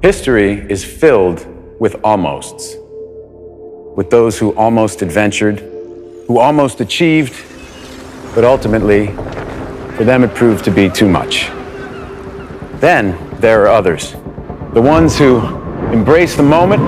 History is filled with almosts, with those who almost adventured, who almost achieved, but ultimately, for them it proved to be too much. Then there are others, the ones who embrace the moment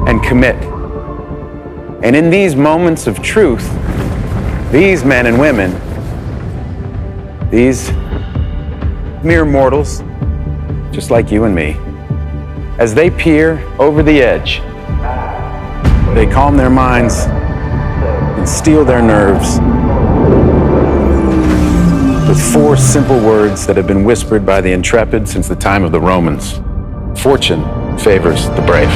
and commit. And in these moments of truth, these men and women, these mere mortals, just like you and me, as they peer over the edge, they calm their minds and steel their nerves with 4 simple words that have been whispered by the intrepid since the time of the Romans. Fortune favors the brave.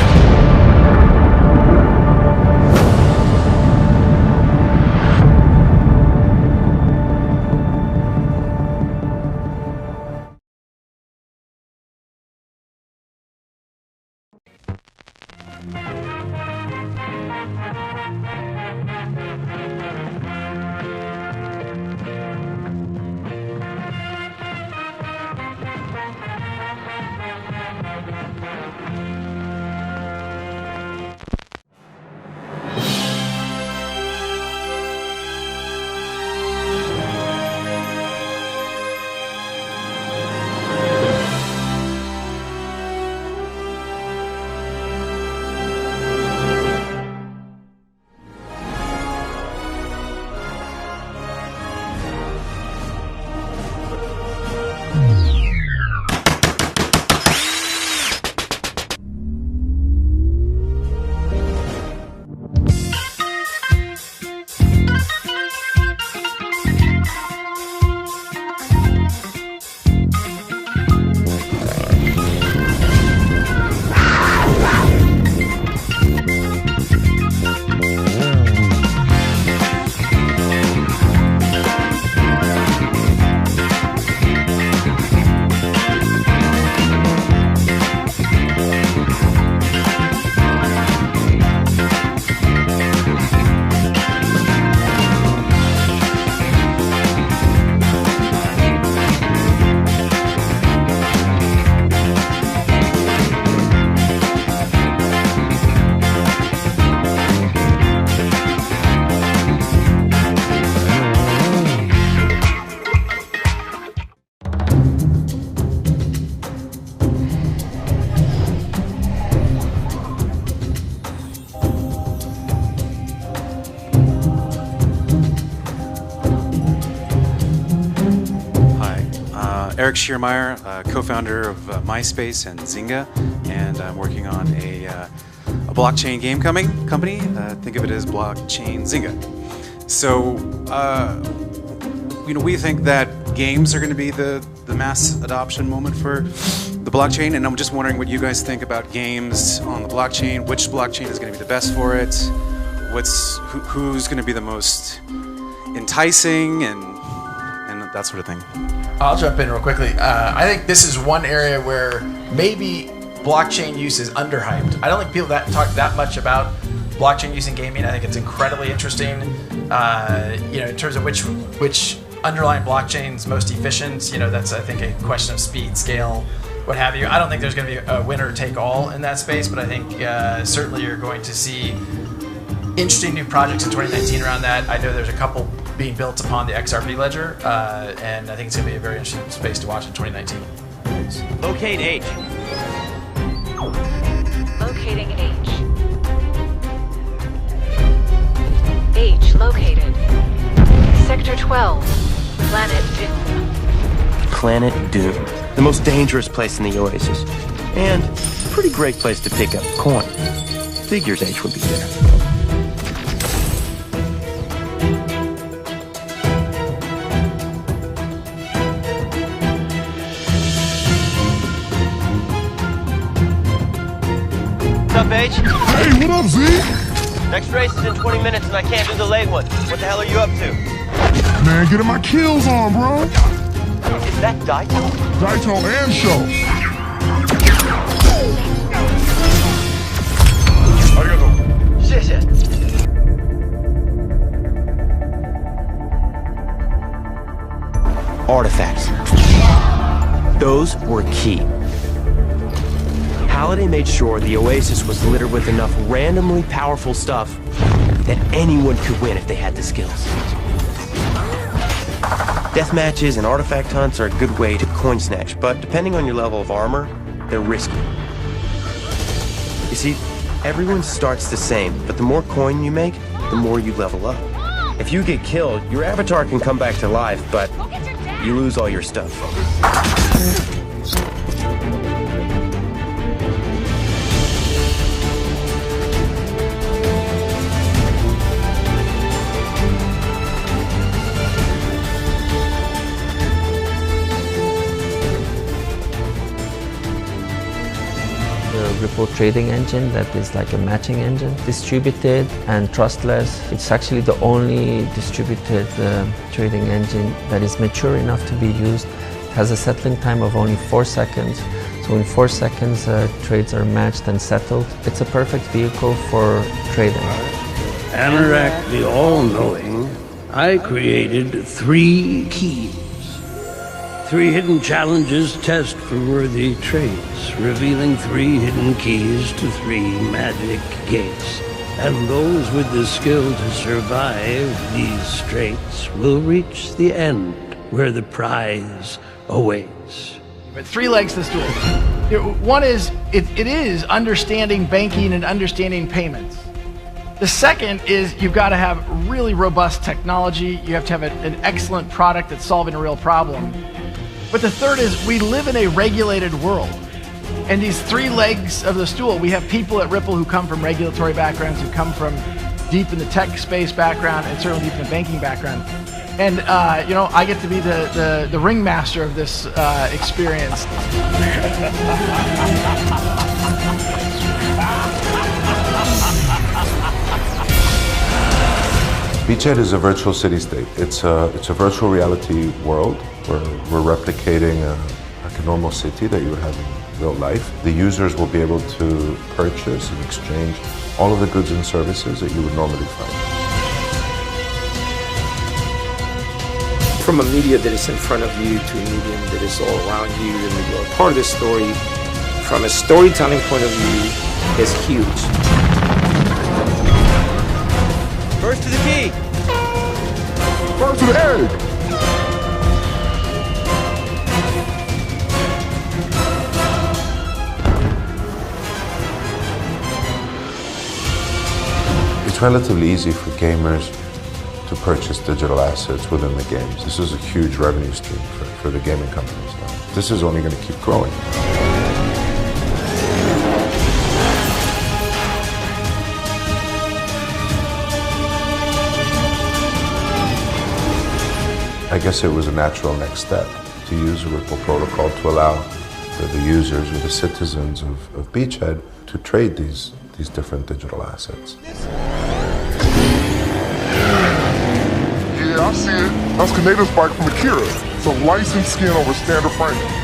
Eric 𝗕𝗕, co-founder of MySpace and Zynga, and I'm working on a blockchain game company. Think of it as blockchain Zynga. So, we think that games are going to be the mass adoption moment for the blockchain, and I'm just wondering what you guys think about games on the blockchain. Which blockchain is going to be the best for it? Who's going to be the most enticing, and that sort of thing. I'll jump in real quickly. I think this is one area where maybe blockchain use is underhyped. I don't think people talk that much about blockchain use in gaming. I think it's incredibly interesting. In terms of which underlying blockchain's most efficient. That's I think a question of speed, scale, what have you. I don't think there's going to be a winner take all in that space, but I think certainly you're going to see interesting new projects in 2019 around that. I know there's a couple being built upon the XRP ledger, and I think it's going to be a very interesting space to watch in 2019. Locate H. Locating H. H located. Sector 12. Planet Doom. Planet Doom. The most dangerous place in the Oasis. And a pretty great place to pick up coin. Figures H would be there. What's up, H? Hey, what up, Z? Next race is in 20 minutes and I can't do the late one. What the hell are you up to? Man, getting my kills on, bro. Is that Daito? Daito and Show. Arigato. Shit. Artifacts. Those were key. Halliday made sure the Oasis was littered with enough randomly powerful stuff that anyone could win if they had the skills. Death matches and artifact hunts are a good way to coin snatch, but depending on your level of armor, they're risky. You see, everyone starts the same, but the more coin you make, the more you level up. If you get killed, your avatar can come back to life, but you lose all your stuff. Ripple trading engine that is like a matching engine, distributed and trustless. It's actually the only distributed trading engine that is mature enough to be used. It has a settling time of only 4 seconds. So in 4 seconds, trades are matched and settled. It's a perfect vehicle for trading. Anorak the All-Knowing, I created 3 keys. 3 hidden challenges test for worthy trades, revealing 3 hidden keys to 3 magic gates. And those with the skill to survive these straits will reach the end where the prize awaits. But 3 legs to the stool. One is, it is understanding banking and understanding payments. The second is you've got to have really robust technology. You have to have an excellent product that's solving a real problem. But the third is we live in a regulated world. And these 3 legs of the stool, we have people at Ripple who come from regulatory backgrounds, who come from deep in the tech space background, and certainly deep in the banking background. And you know, I get to be the ringmaster of this experience. BeachHead is a virtual city-state. It's a virtual reality world where we're replicating like a normal city that you would have in real life. The users will be able to purchase and exchange all of the goods and services that you would normally find. From a media that is in front of you to a medium that is all around you and you're part of the story, from a storytelling point of view, is huge. First to the key. First to the egg. It's relatively easy for gamers to purchase digital assets within the games. This is a huge revenue stream for the gaming companies now. This is only going to keep growing. I guess it was a natural next step to use a Ripple protocol to allow the users or the citizens of BeachHead to trade these different digital assets. Yeah, I see it. That's Canada's bike from Akira. It's a licensed skin over standard framing.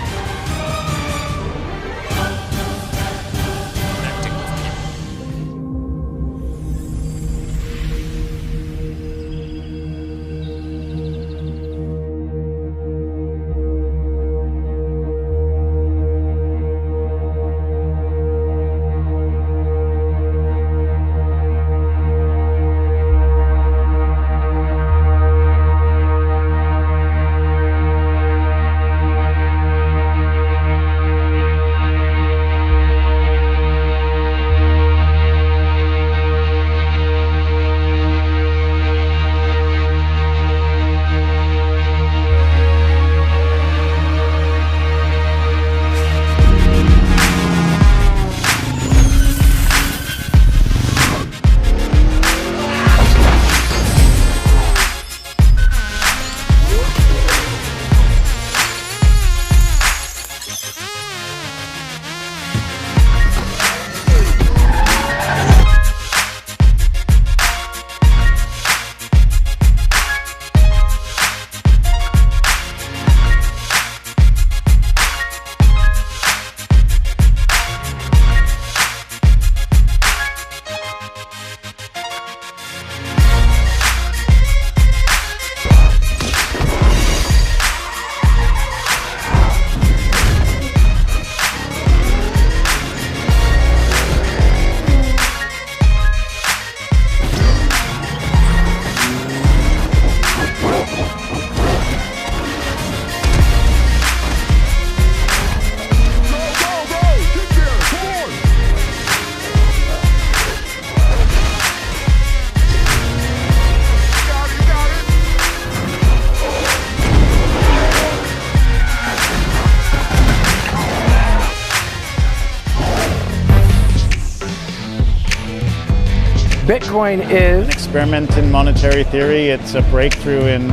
Bitcoin is an experiment in monetary theory. It's a breakthrough in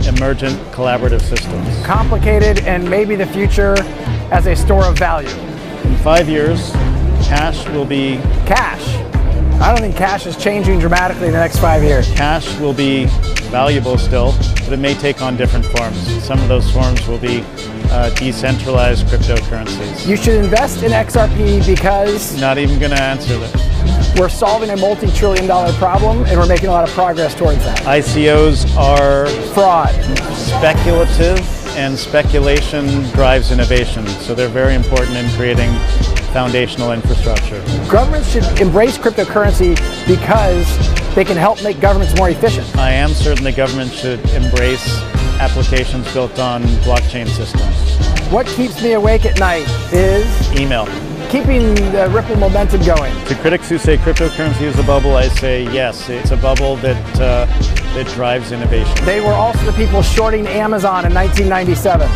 emergent collaborative systems. Complicated and maybe the future as a store of value. In 5 years, cash will be... Cash? I don't think cash is changing dramatically in the next 5 years. Cash will be valuable still, but it may take on different forms. Some of those forms will be decentralized cryptocurrencies. You should invest in XRP because... Not even going to answer that. We're solving a multi-trillion-dollar problem and we're making a lot of progress towards that. ICOs are... fraud. Speculative, and speculation drives innovation. So they're very important in creating foundational infrastructure. Governments should embrace cryptocurrency because they can help make governments more efficient. I am certain the government should embrace applications built on blockchain systems. What keeps me awake at night is... email. Keeping the Ripple momentum going. To critics who say cryptocurrency is a bubble, I say yes, it's a bubble that drives innovation. They were also the people shorting Amazon in 1997.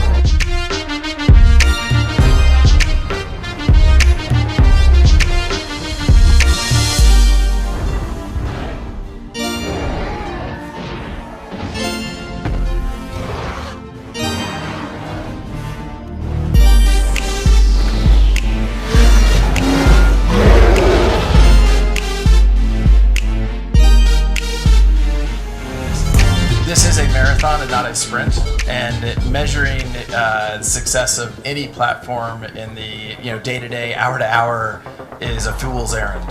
This is a marathon and not a sprint, and measuring the success of any platform in the day-to-day, hour-to-hour is a fool's errand.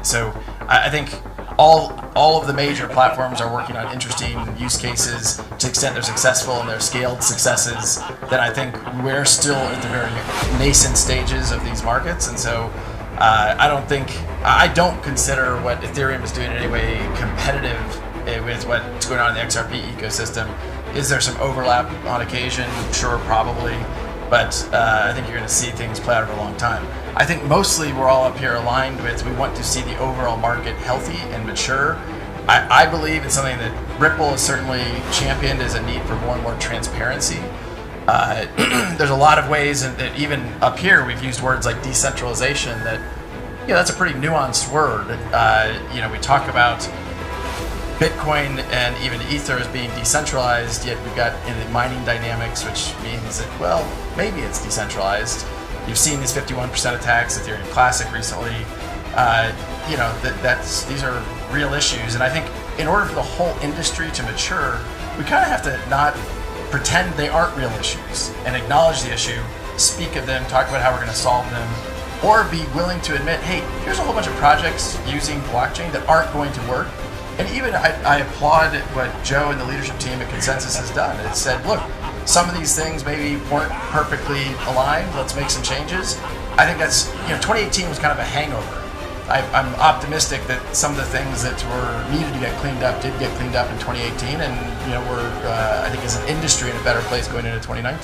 So I think all of the major platforms are working on interesting use cases. To the extent they're successful and they're scaled successes, then I think we're still at the very nascent stages of these markets, and so I don't consider what Ethereum is doing in any way competitive with what's going on in the XRP ecosystem. Is there some overlap on occasion? Sure, probably. But I think you're going to see things play out over a long time. I think mostly we're all up here aligned with, we want to see the overall market healthy and mature. I believe it's something that Ripple has certainly championed, is a need for more and more transparency. There's a lot of ways, and even up here we've used words like decentralization that, that's a pretty nuanced word. We talk about Bitcoin and even Ether as being decentralized, yet we've got in the mining dynamics, which means that, well, maybe it's decentralized. You've seen these 51% attacks, Ethereum Classic recently. These are real issues, and I think in order for the whole industry to mature, we kind of have to not pretend they aren't real issues and acknowledge the issue, speak of them, talk about how we're going to solve them, or be willing to admit, hey, here's a whole bunch of projects using blockchain that aren't going to work. And even I applaud what Joe and the leadership team at Consensus has done. It said, look, some of these things maybe weren't perfectly aligned. Let's make some changes. I think that's, 2018 was kind of a hangover. I'm optimistic that some of the things that were needed to get cleaned up did get cleaned up in 2018, and we're, I think, as an industry in a better place going into 2019.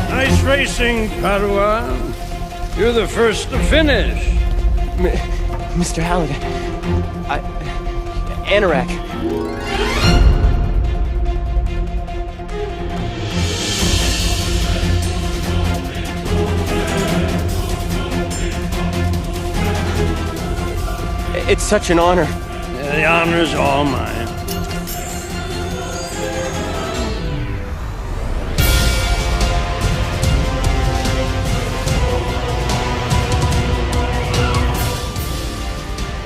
Nice racing, Padua. You're the first to finish. Mr. Howard, Anorak. It's such an honor. The honor's all mine.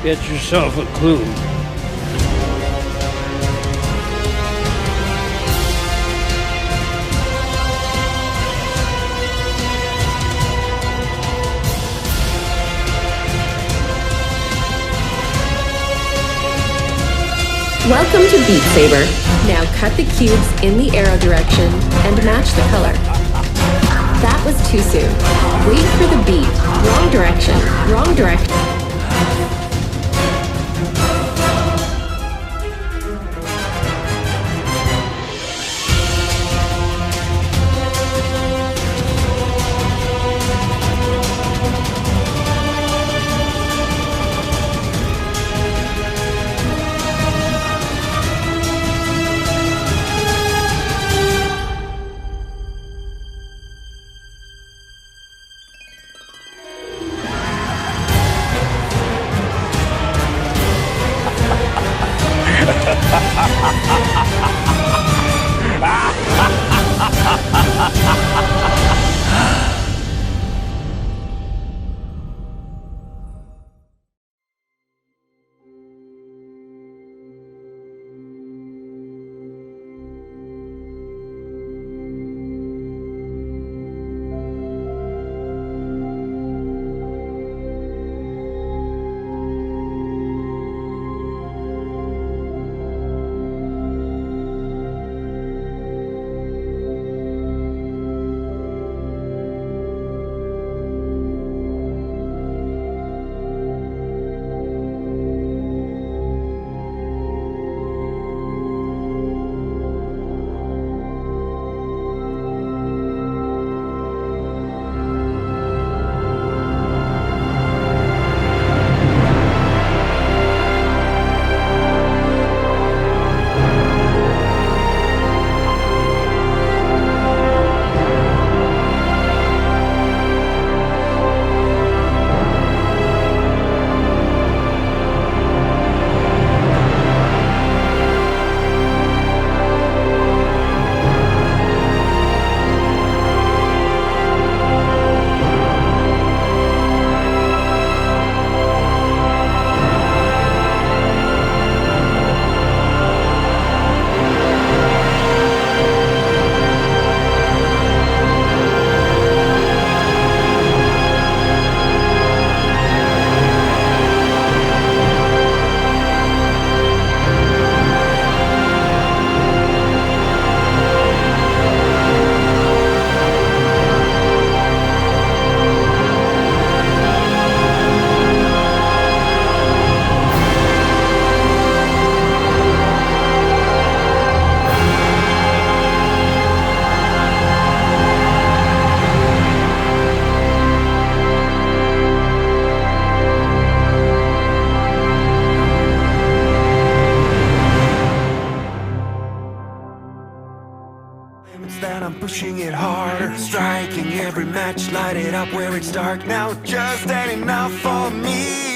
Get yourself a clue. Welcome to Beat Saber. Now cut the cubes in the arrow direction and match the color. That was too soon. Wait for the beat. Wrong direction. Wrong direction. Instead I'm pushing it harder, striking every match, light it up where it's dark. Now just ain't enough for me.